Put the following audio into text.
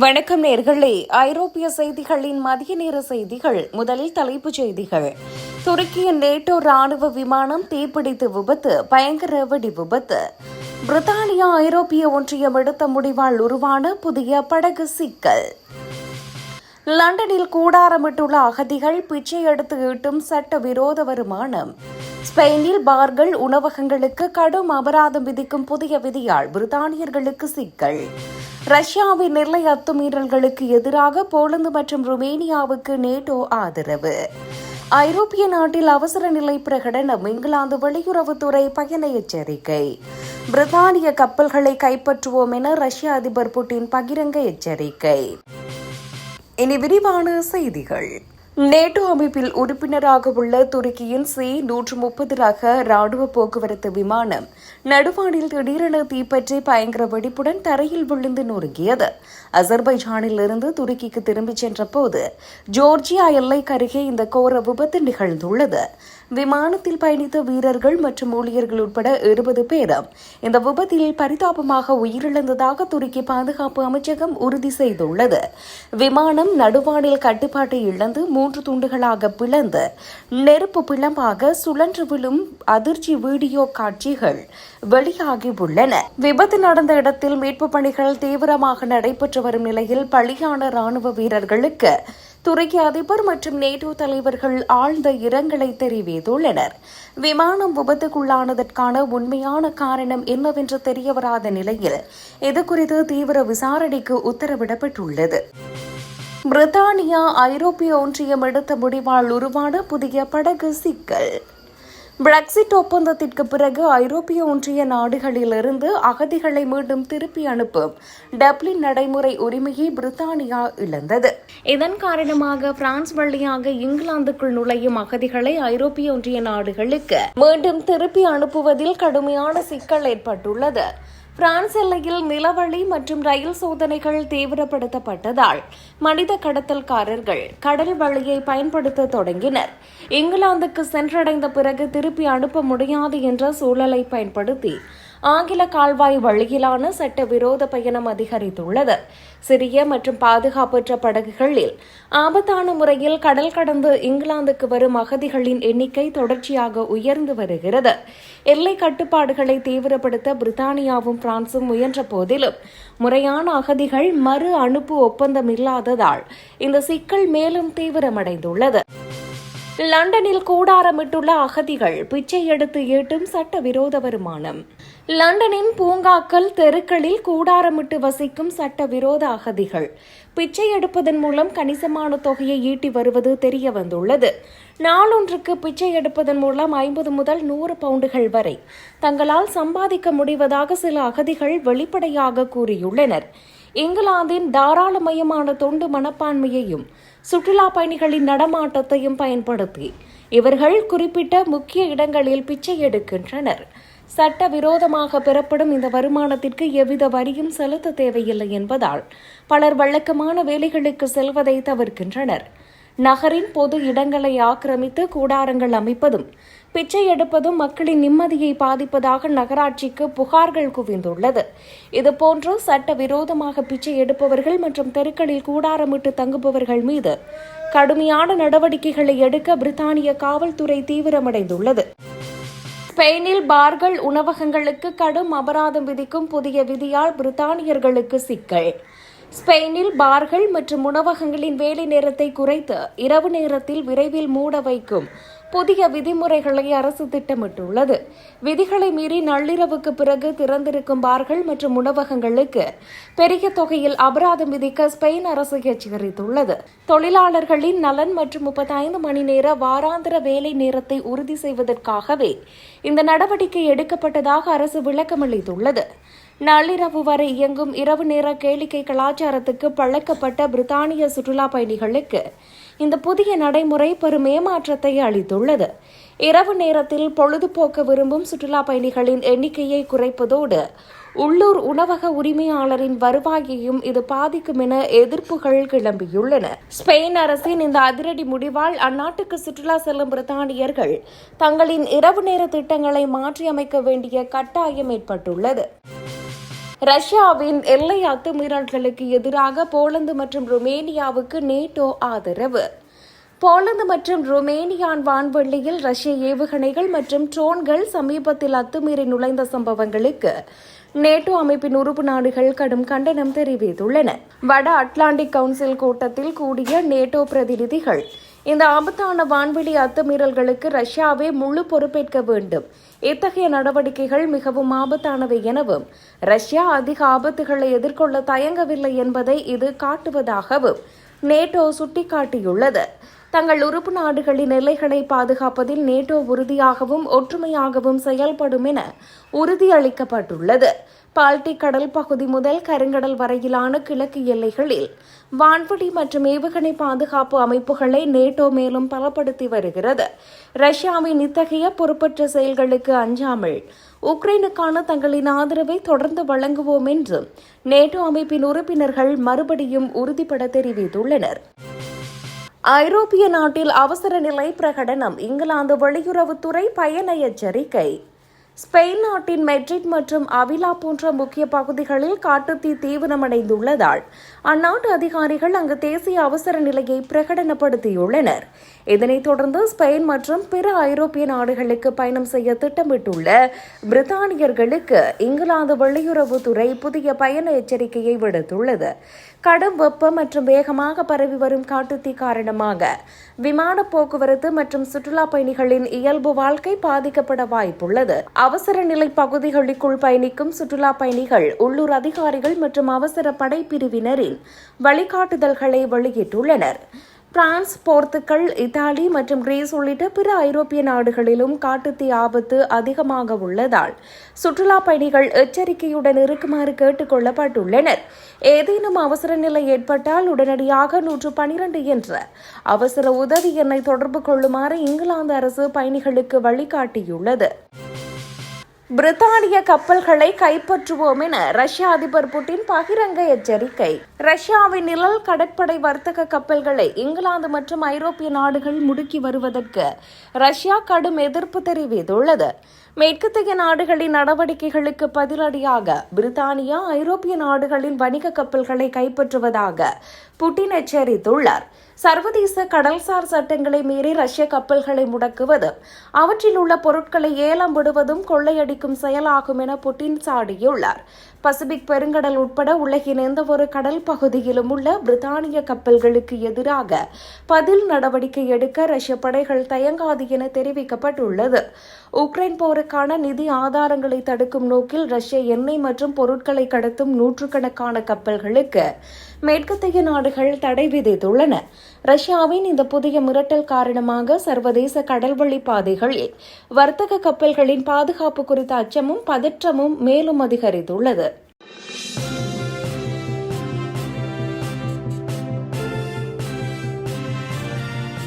வணக்கம் நேர்களே, ஐரோப்பிய செய்திகளின் மதிய நேர செய்திகள். முதலில் தலைப்புச் செய்திகள். துருக்கியின் நேட்டோ ராணுவ விமானம் தீப்பிடித்து விபத்து, பயங்கர வெடி விபத்து. பிரித்தானியா ஐரோப்பிய ஒன்றியம் எடுத்த முடிவால் உருவான புதிய படகு சிக்கல். லண்டனில் கூடாரமிட்டுள்ள அகதிகள் பிச்சை எடுத்து ஈட்டும் சட்டவிரோத வருமானம். ஸ்பெயினில் பார்கள் உணவகங்களுக்கு கடும் அபராதம் விதிக்கும் புதிய விதியால் பிரித்தானியர்களுக்கு சிக்கல். ரஷ்யாவின் எல்லை அத்துமீறல்களுக்கு எதிராக போலந்து மற்றும் ருமேனியாவுக்கு நேட்டோ ஆதரவு. ஐரோப்பிய நாட்டில் அவசர நிலை பிரகடனம். இங்கிலாந்து வெளியுறவுத்துறை பயண எச்சரிக்கை. பிரித்தானிய கப்பல்களை கைப்பற்றுவோம் என ரஷ்ய அதிபர் புட்டின் பகிரங்க எச்சரிக்கை. இனி விரிவான செய்திகள். நேட்டோ அமைப்பில் உறுப்பினராக உள்ள துருக்கியின் C-130 ரக ராணுவ போக்குவரத்து விமானம் நடுவானில் திடீரென தீப்பற்றி பயங்கர வெடிப்புடன் தரையில் விழுந்து நொறுங்கியது. அசர்பைஜானில் இருந்து துருக்கிக்கு திரும்பிச் சென்ற போது ஜோர்ஜியா எல்லைக்கருகே இந்த கோர விபத்து நிகழ்ந்துள்ளது. விமானத்தில் பயணித்த வீரர்கள் மற்றும் ஊழியர்கள் உட்பட 20 பேரும் இந்த விபத்தில் பரிதாபமாக உயிரிழந்ததாக துருக்கி பாதுகாப்பு அமைச்சகம் உறுதி செய்துள்ளது. விமானம் நடுவானில் கட்டுப்பாட்டை இழந்து 3 துண்டுகளாக பிளந்து நெருப்பு பிளம்பாக சுழன்று விழும் அதிர்ச்சி வீடியோ காட்சிகள் வெளியாகியுள்ளன. விபத்து நடந்த இடத்தில் மீட்பு பணிகள் தீவிரமாக நடைபெற்று வரும் நிலையில் பலியான ராணுவ வீரர்களுக்கு துருக்கி அதிபர் மற்றும் நேட்டோ தலைவர்கள் ஆழ்ந்த இரங்கலை தெரிவித்துள்ளனர். விமானம் விபத்துக்குள்ளானதற்கான உண்மையான காரணம் என்னவென்று தெரியவராத நிலையில் இதுகுறித்து தீவிர விசாரணைக்கு உத்தரவிடப்பட்டுள்ளது. பிரித்தானியா ஐரோப்பிய ஒன்றியம் எடுத்த முடிவால் உருவான புதிய படகு சிக்கல். பிரெக்சிட் ஒப்பந்தத்திற்கு பிறகு ஐரோப்பிய ஒன்றிய நாடுகளிலிருந்து அகதிகளை மீண்டும் திருப்பி அனுப்பும் டப்ளின் நடைமுறை உரிமையை பிரித்தானியா இழந்தது. இதன் காரணமாக பிரான்ஸ் வழியாக இங்கிலாந்துக்குள் நுழையும் அகதிகளை ஐரோப்பிய ஒன்றிய நாடுகளுக்கு மீண்டும் திருப்பி அனுப்புவதில் கடுமையான சிக்கல் ஏற்பட்டுள்ளது. பிரான்ஸ் எல்லையில் நிலவழி மற்றும் ரயில் சோதனைகள் தீவிரப்படுத்தப்பட்டதால் மனித கடத்தல்காரர்கள் கடல் வழியை பயன்படுத்த தொடங்கினர். இங்கிலாந்துக்கு சென்றடைந்த பிறகு திருப்பி அனுப்ப முடியாது என்ற சூழலை பயன்படுத்தி ஆங்கில கால்வாய் வழியிலான சட்டவிரோத பயணம் அதிகரித்துள்ளது. சிறிய மற்றும் பாதுகாப்பற்ற படகுகளில் ஆபத்தான முறையில் கடல் கடந்து இங்கிலாந்துக்கு வரும் அகதிகளின் எண்ணிக்கை தொடர்ச்சியாக உயர்ந்து வருகிறது. எல்லை கட்டுப்பாடுகளை தீவிரப்படுத்த பிரித்தானியாவும் பிரான்சும் முயன்ற போதிலும் முறையான அகதிகள் மறு அனுப்பு ஒப்பந்தம் இல்லாததால் இந்த சிக்கல் மேலும் தீவிரமடைந்துள்ளது. லண்டனில் கூடாரமிட்டுள்ள அகதிகள் பிச்சை எடுத்து ஈட்டும் சட்டவிரோத வருமானம். லண்டனின் பூங்காக்கள், தெருக்களில் கூடாரமிட்டு வசிக்கும் சட்டவிரோத அகதிகள் பிச்சை எடுப்பதன் மூலம் கணிசமான தொகையை ஈட்டி வருவது தெரிய வந்துள்ளது. நாளொன்றுக்கு பிச்சை எடுப்பதன் மூலம் 50 முதல் 100 பவுண்டுகள் வரை தங்களால் சம்பாதிக்க முடிவதாக சில அகதிகள் வெளிப்படையாக கூறியுள்ளனர். இங்கிலாந்தின் தாராளமயமான தொண்டு மனப்பான்மையையும் சுற்றுலா பயணிகளின் நடமாட்டத்தையும் பயன்படுத்தி இவர்கள் குறிப்பிட்ட முக்கிய இடங்களில் பிச்சை எடுக்கின்றனர். சட்டவிரோதமாக பெறப்படும் இந்த வருமானத்திற்கு எவ்வித வரியும் செலுத்த தேவையில்லை என்பதால் பலர் வழக்கமான வேலைகளுக்கு செல்வதை தவிர்க்கின்றனர். நகரின் பொது இடங்களை ஆக்கிரமித்து கூடாரங்கள் அமைப்பதும் பிச்சை எடுப்பதும் மக்களின் நிம்மதியை பாதிப்பதாக நகராட்சிக்கு புகார்கள் குவிந்துள்ளது. இதுபோன்று சட்டவிரோதமாக பிச்சை எடுப்பவர்கள் மற்றும் தெருக்களில் கூடாரமிட்டு தங்குபவர்கள் மீது கடுமையான நடவடிக்கைகளை எடுக்க பிரித்தானிய காவல்துறை தீவிரமடைந்துள்ளது. ஸ்பெயினில் பார்கள் உணவகங்களுக்கு கடும் அபராதம் விதிக்கும் புதிய விதியால் பிரித்தானியர்களுக்கு சிக்கல். ஸ்பெயினில் பார்கள் மற்றும் உணவகங்களின் வேலை நேரத்தை குறைத்து இரவு நேரத்தில் விரைவில் மூட வைக்கும் புதிய விதிமுறைகளை அரசு திட்டமிட்டுள்ளது. விதிகளை மீறி நள்ளிரவுக்கு பிறகு திறந்திருக்கும் பார்கள் மற்றும் உணவகங்களுக்கு பெரிய தொகையில் அபராதம் விதிக்க ஸ்பெயின் அரசு எச்சரித்துள்ளது. தொழிலாளர்களின் நலன் மற்றும் 35 மணி நேர வாராந்திர வேலை நேரத்தை உறுதி செய்வதற்காகவே இந்த நடவடிக்கை எடுக்கப்பட்டதாக அரசு விளக்கமளித்துள்ளது. நள்ளிரவு வரை இயங்கும் இரவு நேர கேளிக்கை கலாச்சாரத்துக்கு பழக்கப்பட்ட பிரித்தானிய சுற்றுலா பயணிகளுக்கு இந்த புதிய நடைமுறை பெரும் ஏமாற்றத்தை அளித்துள்ளது. இரவு நேரத்தில் பொழுதுபோக்க விரும்பும் சுற்றுலா பயணிகளின் எண்ணிக்கையை குறைப்பதோடு உள்ளூர் உணவக உரிமையாளரின் வருவாயையும் இது பாதிக்கும் என எதிர்ப்புகள் கிளம்பியுள்ளன. ஸ்பெயின் அரசின் இந்த அதிரடி முடிவால் அந்நாட்டுக்கு சுற்றுலா செல்லும் பிரித்தானியர்கள் தங்களின் இரவு நேர திட்டங்களை மாற்றியமைக்க வேண்டிய கட்டாயம் ஏற்பட்டுள்ளது. ரஷ்யாவின் எல்லை அத்துமீறல்களுக்கு எதிராக போலந்து மற்றும் ருமேனியாவுக்கு நேட்டோ ஆதரவு. போலந்து மற்றும் ருமேனியான் வான்வெளியில் ரஷ்ய ஏவுகணைகள் மற்றும் ட்ரோன்கள் சமீபத்தில் அத்துமீறி நுழைந்த சம்பவங்களுக்கு நேட்டோ அமைப்பின் உறுப்பு நாடுகள் கடும் கண்டனம் தெரிவித்துள்ளன. வட அட்லாண்டிக் கவுன்சில் கூட்டத்தில் கூடிய நேட்டோ பிரதிநிதிகள் இந்த ஆபத்தான வான்வெளி அத்துமீறல்களுக்கு ரஷ்யாவே முழு பொறுப்பேற்க வேண்டும், இத்தகைய நடவடிக்கைகள் மிகவும் ஆபத்தானவை எனவும் ரஷ்யா அதிக ஆபத்துகளை எதிர்கொள்ள தயங்கவில்லை என்பதை இது காட்டுவதாகவும் நேட்டோ சுட்டிக்காட்டியுள்ளது. தங்கள் உறுப்பு நாடுகளின் எல்லைகளை பாதுகாப்பதில் நேட்டோ உறுதியாகவும் ஒற்றுமையாகவும் செயல்படும் என உறுதியளிக்கப்பட்டுள்ளது. பால்டிக் கடல் பகுதி முதல் கருங்கடல் வரையிலான கிழக்கு எல்லைகளில் வான்வெளி மற்றும் ஏவுகணை பாதுகாப்பு அமைப்புகளை நேட்டோ மேலும் பலப்படுத்தி வருகிறது. ரஷ்யாவின் இத்தகைய பொறுப்பற்ற செயல்களுக்கு அஞ்சாமல் உக்ரைனுக்கான தங்களின் ஆதரவை தொடர்ந்து வழங்குவோம் என்று நேட்டோ அமைப்பின் உறுப்பினர்கள் மறுபடியும் உறுதிபட தெரிவித்துள்ளனர். ஐரோப்பிய நாட்டில் அவசர நிலை பிரகடனம். இங்கிலாந்து வெளியுறவுத்துறை பயண எச்சரிக்கை. ஸ்பெயின் நாட்டின் மெட்ரிட் மற்றும் அவிலா போன்ற முக்கிய பகுதிகளில் காட்டுத்தீ தீவிரமடைந்துள்ளதால் அந்நாட்டு அதிகாரிகள் அங்கு தேசிய அவசர நிலையை பிரகடனப்படுத்தியுள்ளனர். இதனைத் தொடர்ந்து ஸ்பெயின் மற்றும் பிற ஐரோப்பிய நாடுகளுக்கு பயணம் செய்ய திட்டமிட்டுள்ள பிரித்தானியர்களுக்கு இங்கிலாந்து வெளியுறவுத்துறை புதிய பயண எச்சரிக்கையை விடுத்துள்ளது. கடும் வெப்பம் மற்றும் வேகமாக பரவி வரும் காட்டுத்தீ காரணமாக விமான போக்குவரத்து மற்றும் சுற்றுலா பயணிகளின் இயல்பு வாழ்க்கை பாதிக்கப்பட வாய்ப்புள்ளது. அவசர நிலை பகுதிகளுக்குள் பயணிக்கும் சுற்றுலா பயணிகள் உள்ளூர் அதிகாரிகள் மற்றும் அவசர படைப்பிரிவினரின் வழிகாட்டுதல்களை வெளியிட்டுள்ளனர். பிரான்ஸ், போர்த்துகல், இத்தாலி மற்றும் கிரீஸ் உள்ளிட்ட பிற ஐரோப்பிய நாடுகளிலும் காட்டுத்தீ ஆபத்து அதிகமாக உள்ளதால் சுற்றுலா பயணிகள் எச்சரிக்கையுடன் இருக்குமாறு கேட்டுக் கொள்ளப்பட்டுள்ளனர். ஏதேனும் அவசர நிலை ஏற்பட்டால் உடனடியாக 112 என்ற அவசர உதவி எண்ணை தொடர்பு கொள்ளுமாறு இங்கிலாந்து அரசு பயணிகளுக்கு வழிகாட்டியுள்ளது. பிரித்தானிய கப்பல்களை கைப்பற்றுவோம் என ரஷ்ய அதிபர் புட்டின் பகிரங்க எச்சரிக்கை. ரஷ்யாவின் நிழல் கடற்படை வர்த்தக கப்பல்களை இங்கிலாந்து மற்றும் ஐரோப்பிய நாடுகள் முடுக்கி வருவதற்கு ரஷ்யா கடும் எதிர்ப்பு தெரிவித்துள்ளது. மேற்கத்திய நாடுகளின் நடவடிக்கைகளுக்கு பதிலடியாக பிரித்தானியா ஐரோப்பிய நாடுகளின் வணிக கப்பல்களை கைப்பற்றுவதாக புட்டின் எச்சரித்துள்ளார். சர்வதேச கடல்சார் சட்டங்களை மீறி ரஷ்ய கப்பல்களை முடக்குவது, அவற்றில் உள்ள பொருட்களை ஏலம் விடுவதும் கொள்ளையடிக்கும் செயலாகும் என புட்டின் சாடியுள்ளார். பசிபிக் பெருங்கடல் உட்பட உலகின் எந்தவொரு கடல் பகுதியிலும் உள்ள பிரித்தானிய கப்பல்களுக்கு எதிராக பதில் நடவடிக்கை எடுக்க ரஷ்ய படைகள் தயங்காது என தெரிவிக்கப்பட்டுள்ளது. உக்ரைன் போருக்கான நிதி ஆதாரங்களை தடுக்கும் நோக்கில் ரஷ்ய எண்ணெய் மற்றும் பொருட்களை கடத்தும் நூற்றுக்கணக்கான கப்பல்களுக்கு மேற்கத்திய நாடுகள் தடை விதித்துள்ளன. ரஷ்யாவின் இந்த புதிய மிரட்டல் காரணமாக சர்வதேச கடல்வழி பாதைகளில் வர்த்தக கப்பல்களின் பாதுகாப்பு குறித்த அச்சமும் பதற்றமும் மேலும் அதிகரித்துள்ளது.